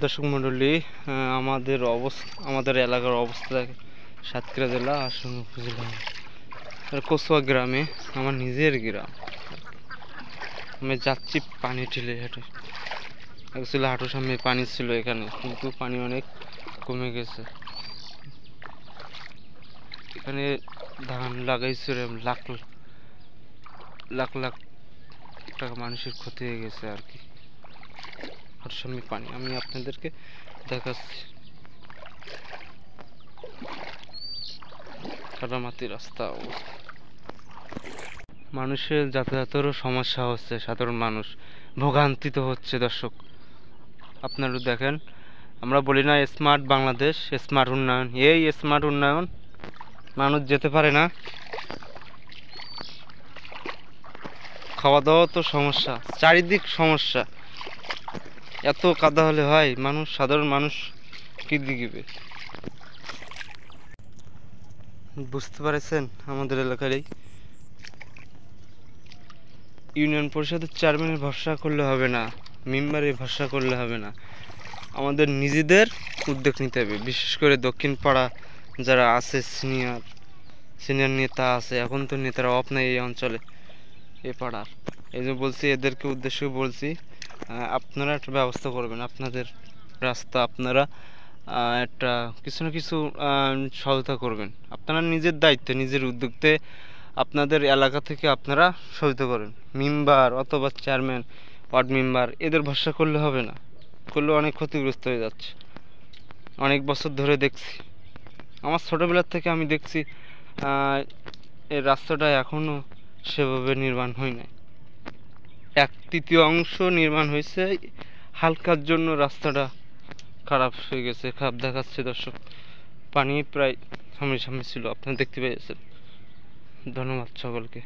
দর্শক মণ্ডলী, আমাদের এলাকার অবস্থা দেখে। সাতক্ষীরা জেলা আসন উপজেলা কচুয়া গ্রামে, আমার নিজের গ্রাম। আমি যাচ্ছি পানি ঠেলে হেঁটে। অ্যাকচুয়ালি হাঁটুর সামনে পানি ছিল এখানে, কিন্তু পানি অনেক কমে গেছে। এখানে ধান লাগাইছিল, লাখ লাখ লাখ টাকা মানুষের ক্ষতি হয়ে গেছে আর কি। হাঁটুর সামনে পানি, আমি আপনাদেরকে দেখাচ্ছি। কাদামাটি রাস্তা, মানুষের যাতায়াতেরও সমস্যা হচ্ছে, সাধারণ মানুষ ভোগান্তিত হচ্ছে। দর্শক আপনারা দেখেন, আমরা বলি না স্মার্ট বাংলাদেশ, স্মার্ট উন্নয়ন, এই স্মার্ট উন্নয়ন মানুষ যেতে পারে না। খাওয়া দাওয়া তো সমস্যা, চারিদিক সমস্যা। এত কাদা হলে হয়, সাধারণ মানুষ কি দিবে? বুঝতে পারছেন? আমাদের এলাকার এই ইউনিয়ন পরিষদের চেয়ারম্যানের ভরসা করলে হবে না, মেম্বারের ভরসা করলে হবে না, আমাদের নিজেদের উদ্যোগ নিতে হবে। বিশেষ করে দক্ষিণ পাড়া যারা আছে, সিনিয়র নেতা আছে, এখন তো নেতার অভাব নেই এই অঞ্চলে, এ পাড়ার। এই যে বলছি, এদেরকে উদ্দেশ্য বলছি, আপনারা একটা ব্যবস্থা করবেন। আপনাদের রাস্তা আপনারা একটা কিছু না কিছু সহায়তা করবেন। আপনারা নিজের দায়িত্বে, নিজের উদ্যোগতে আপনাদের এলাকা থেকে আপনারা সহায়তা করেন। মেম্বার অথবা চেয়ারম্যান, ওয়ার্ড মেম্বার, এদের ভরসা করলে হবে না, করলে অনেক ক্ষতিগ্রস্ত হয়ে যাচ্ছে। অনেক বছর ধরে দেখছি, আমার ছোটোবেলার থেকে আমি দেখছি এই রাস্তাটা এখনও সেভাবে নির্মাণ হয় নাই। 1/3 নির্মাণ হয়েছে, হালকার জন্য রাস্তাটা খারাপ হয়ে গেছে, খারাপ দেখাচ্ছে। দর্শক, পানি প্রায় সামনে ছিল, আপনারা দেখতে পেয়েছেন। ধন্যবাদ সকলকে।